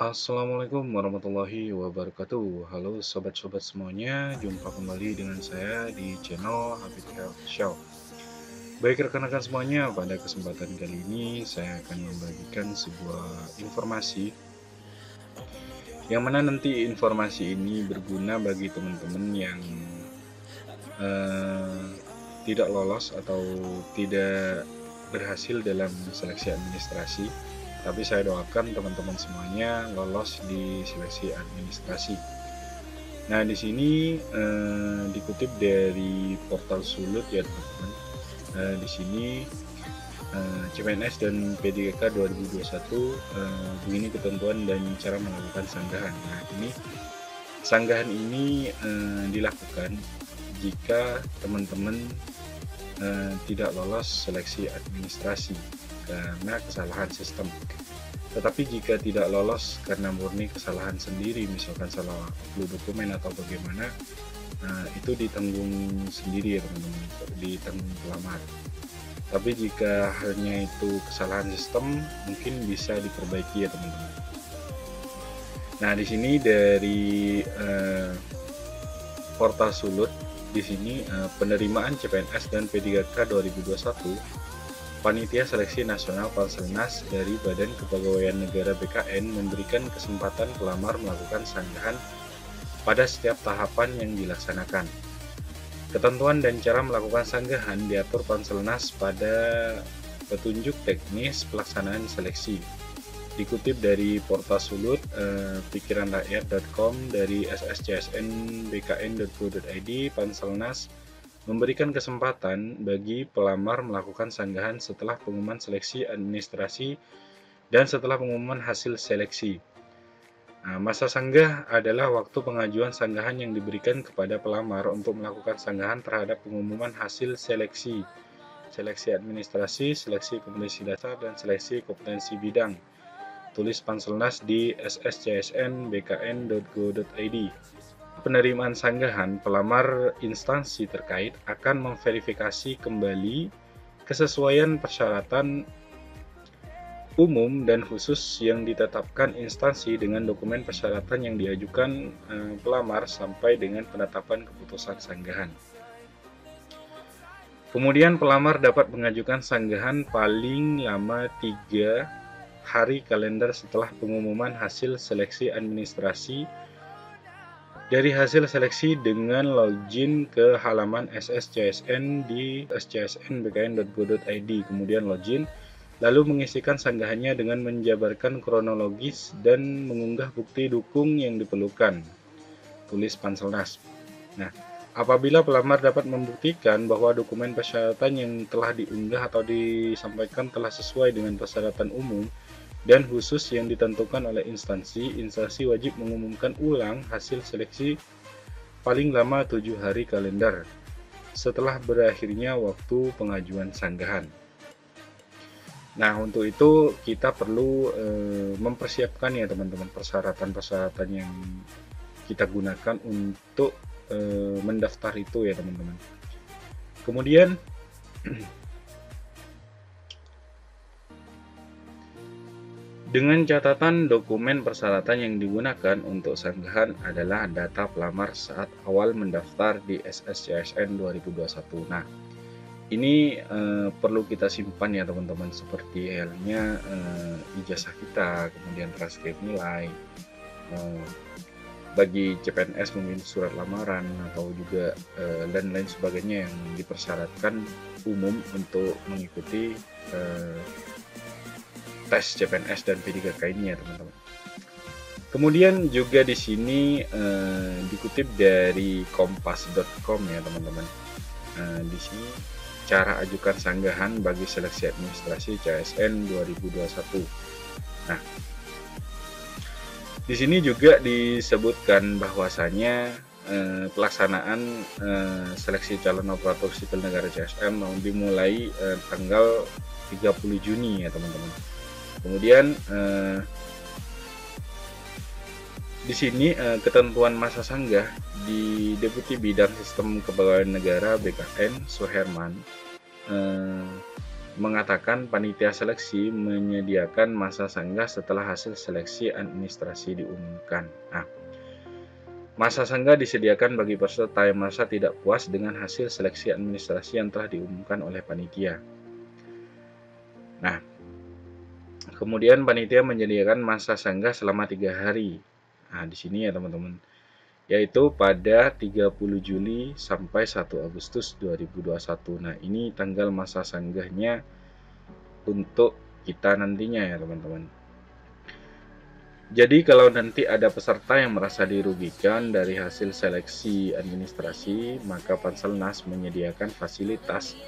Assalamualaikum warahmatullahi wabarakatuh. Halo sobat-sobat semuanya, jumpa kembali dengan saya di channel Habib Health Show. Baik rekan-rekan semuanya, pada kesempatan kali ini saya akan membagikan sebuah informasi yang mana nanti informasi ini berguna bagi teman-teman yang eh, tidak lolos atau tidak berhasil dalam seleksi administrasi. Tapi saya doakan teman-teman semuanya lolos di seleksi administrasi. Nah, di sini dikutip dari portal Sulut ya teman-teman. Di sini CPNS dan P3K 2021 begini ketentuan dan cara melakukan sanggahan. Nah, ini sanggahan ini dilakukan jika teman-teman tidak lolos seleksi administrasi karena kesalahan sistem. Tetapi jika tidak lolos karena murni kesalahan sendiri, misalkan salah upload dokumen atau bagaimana, itu ditanggung sendiri ya teman-teman, ditanggung pelamar. Tapi jika hanya itu kesalahan sistem, mungkin bisa diperbaiki ya teman-teman. Nah, di sini dari portal Sulut, di sini penerimaan CPNS dan P3K 2021, Panitia Seleksi Nasional Panselnas dari Badan Kepegawaian Negara BKN memberikan kesempatan pelamar melakukan sanggahan pada setiap tahapan yang dilaksanakan. Ketentuan dan cara melakukan sanggahan diatur Panselnas pada petunjuk teknis pelaksanaan seleksi. Dikutip dari portal Sulut, pikiranrakyat.com dari sscsnbkn.go.id, Panselnas memberikan kesempatan bagi pelamar melakukan sanggahan setelah pengumuman seleksi administrasi dan setelah pengumuman hasil seleksi. Nah, masa sanggah adalah waktu pengajuan sanggahan yang diberikan kepada pelamar untuk melakukan sanggahan terhadap pengumuman hasil seleksi, seleksi administrasi, seleksi kompetensi dasar, dan seleksi kompetensi bidang. Tulis Panselnas di sscsnbkn.go.id. Penerimaan sanggahan, pelamar instansi terkait akan memverifikasi kembali kesesuaian persyaratan umum dan khusus yang ditetapkan instansi dengan dokumen persyaratan yang diajukan pelamar sampai dengan penetapan keputusan sanggahan. Kemudian pelamar dapat mengajukan sanggahan paling lama 3 hari kalender setelah pengumuman hasil seleksi administrasi dari hasil seleksi dengan login ke halaman SSCSN di scsnbkn.go.id, kemudian login, lalu mengisikan sanggahannya dengan menjabarkan kronologis dan mengunggah bukti dukung yang diperlukan. Tulis Panselnas. Nah, apabila pelamar dapat membuktikan bahwa dokumen persyaratan yang telah diunggah atau disampaikan telah sesuai dengan persyaratan umum dan khusus yang ditentukan oleh instansi wajib mengumumkan ulang hasil seleksi paling lama 7 hari kalender setelah berakhirnya waktu pengajuan sanggahan. Nah, untuk itu kita perlu mempersiapkan ya teman-teman persyaratan-persyaratan yang kita gunakan untuk mendaftar itu ya teman-teman. Kemudian dengan catatan dokumen persyaratan yang digunakan untuk sanggahan adalah data pelamar saat awal mendaftar di SSCSN 2021. Nah, ini perlu kita simpan ya teman-teman, seperti halnya ijazah kita, kemudian transkrip nilai, bagi CPNS mungkin surat lamaran atau juga dan lain sebagainya yang dipersyaratkan umum untuk mengikuti tes CPNS dan P3K ini ya teman-teman. Kemudian juga di sini dikutip dari kompas.com ya teman-teman. Di sini cara ajukan sanggahan bagi seleksi administrasi CSN 2021. Nah, di sini juga disebutkan bahwasanya pelaksanaan seleksi calon operator sipil negara CSN dimulai tanggal 30 Juni ya teman-teman. Kemudian di sini ketentuan masa sanggah di Deputi Bidang Sistem Kepegawaian Negara BKN Suherman mengatakan panitia seleksi menyediakan masa sanggah setelah hasil seleksi administrasi diumumkan. Nah, masa sanggah disediakan bagi peserta yang merasa tidak puas dengan hasil seleksi administrasi yang telah diumumkan oleh panitia. Nah, kemudian panitia menyediakan masa sanggah selama 3 hari. Nah, di sini ya teman-teman, yaitu pada 30 Juli sampai 1 Agustus 2021. Nah, ini tanggal masa sanggahnya untuk kita nantinya ya teman-teman. Jadi kalau nanti ada peserta yang merasa dirugikan dari hasil seleksi administrasi, maka Panselnas menyediakan fasilitas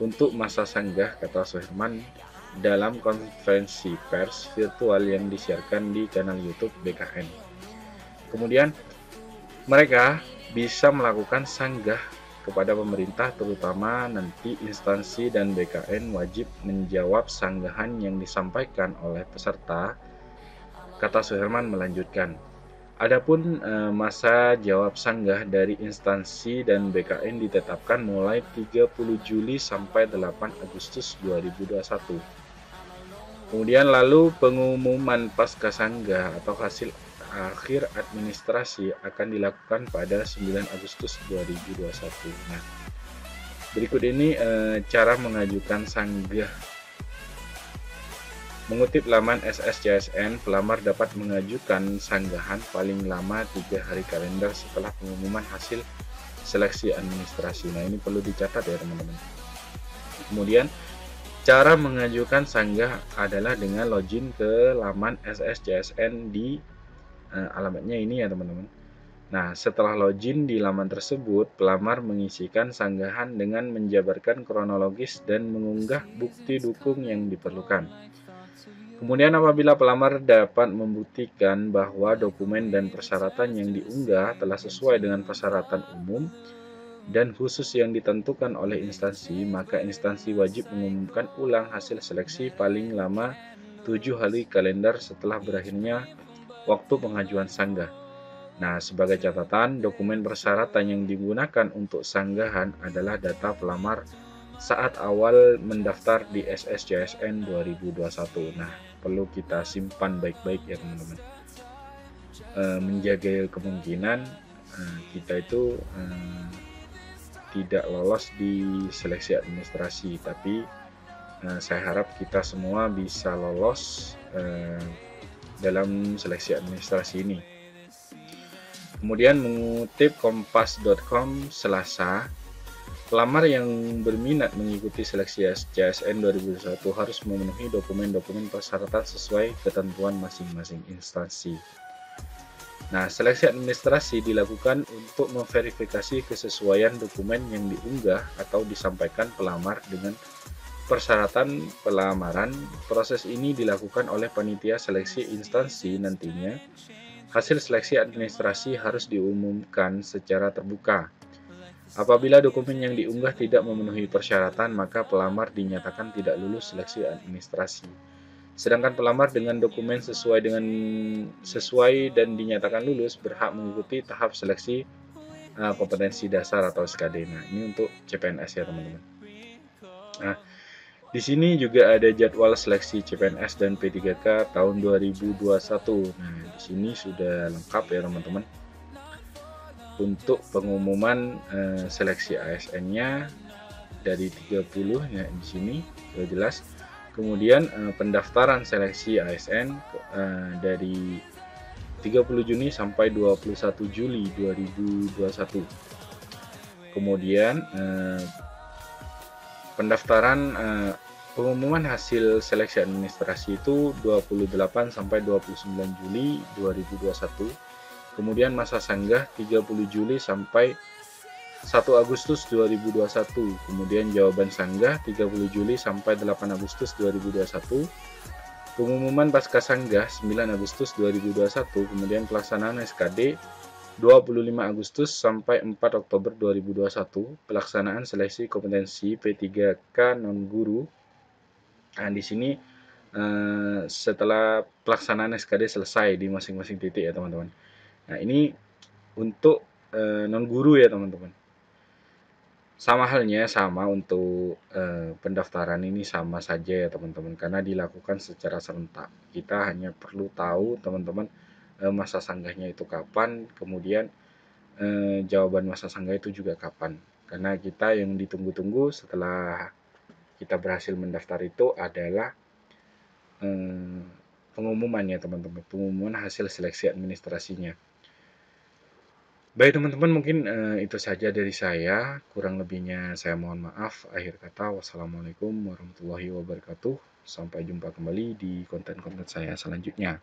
untuk masa sanggah, kata Soherman dalam konferensi pers virtual yang disiarkan di kanal YouTube BKN. Kemudian mereka bisa melakukan sanggah kepada pemerintah, terutama nanti instansi dan BKN wajib menjawab sanggahan yang disampaikan oleh peserta, kata Suherman melanjutkan. Adapun masa jawab sanggah dari instansi dan BKN ditetapkan mulai 30 Juli sampai 8 Agustus 2021. Kemudian lalu pengumuman pasca sanggah atau hasil akhir administrasi akan dilakukan pada 9 Agustus 2021. Nah, berikut ini cara mengajukan sanggah. Mengutip laman SSCSN, pelamar dapat mengajukan sanggahan paling lama 3 hari kalender setelah pengumuman hasil seleksi administrasi. Nah, ini perlu dicatat ya teman-teman. Kemudian, cara mengajukan sanggah adalah dengan login ke laman SSCSN di alamatnya ini ya teman-teman. Nah, setelah login di laman tersebut, pelamar mengisikan sanggahan dengan menjabarkan kronologis dan mengunggah bukti dukung yang diperlukan. Kemudian apabila pelamar dapat membuktikan bahwa dokumen dan persyaratan yang diunggah telah sesuai dengan persyaratan umum dan khusus yang ditentukan oleh instansi, maka instansi wajib mengumumkan ulang hasil seleksi paling lama 7 hari kalender setelah berakhirnya waktu pengajuan sanggah. Nah, sebagai catatan, dokumen persyaratan yang digunakan untuk sanggahan adalah data pelamar saat awal mendaftar di SSCSN 2021. Nah, perlu kita simpan baik-baik ya teman-teman. Menjaga kemungkinan kita itu tidak lolos di seleksi administrasi, tapi saya harap kita semua bisa lolos dalam seleksi administrasi ini. Kemudian mengutip kompas.com Selasa, pelamar yang berminat mengikuti seleksi CSN 2021 harus memenuhi dokumen-dokumen persyaratan sesuai ketentuan masing-masing instansi. Nah, seleksi administrasi dilakukan untuk memverifikasi kesesuaian dokumen yang diunggah atau disampaikan pelamar dengan persyaratan pelamaran. Proses ini dilakukan oleh panitia seleksi instansi. Nantinya hasil seleksi administrasi harus diumumkan secara terbuka. Apabila dokumen yang diunggah tidak memenuhi persyaratan, maka pelamar dinyatakan tidak lulus seleksi administrasi. Sedangkan pelamar dengan dokumen sesuai dan dinyatakan lulus berhak mengikuti tahap seleksi kompetensi dasar atau SKD. Nah, ini untuk CPNS ya teman-teman. Nah, di sini juga ada jadwal seleksi CPNS dan P3K tahun 2021. Nah, di sini sudah lengkap ya teman-teman. Untuk pengumuman seleksi ASN-nya dari 30 ya di sini sudah jelas. Kemudian pendaftaran seleksi ASN dari 30 Juni sampai 21 Juli 2021. Kemudian pendaftaran pengumuman hasil seleksi administrasi itu 28 sampai 29 Juli 2021. Kemudian masa sanggah 30 Juli sampai 1 Agustus 2021. Kemudian jawaban sanggah 30 Juli sampai 8 Agustus 2021. Pengumuman pasca sanggah 9 Agustus 2021. Kemudian pelaksanaan SKD 25 Agustus sampai 4 Oktober 2021. Pelaksanaan seleksi kompetensi P3K non-guru. Nah, di sini setelah pelaksanaan SKD selesai di masing-masing titik ya teman-teman. Nah, ini untuk non-guru ya teman-teman. Sama halnya, sama untuk pendaftaran ini sama saja ya teman-teman, karena dilakukan secara serentak. Kita hanya perlu tahu teman-teman masa sanggahnya itu kapan, kemudian jawaban masa sanggah itu juga kapan. Karena kita yang ditunggu-tunggu setelah kita berhasil mendaftar itu adalah eh, pengumuman ya teman-teman, pengumuman hasil seleksi administrasinya. Baik teman-teman, mungkin itu saja dari saya. Kurang lebihnya saya mohon maaf. Akhir kata, wassalamualaikum warahmatullahi wabarakatuh. Sampai jumpa kembali di konten-konten saya selanjutnya.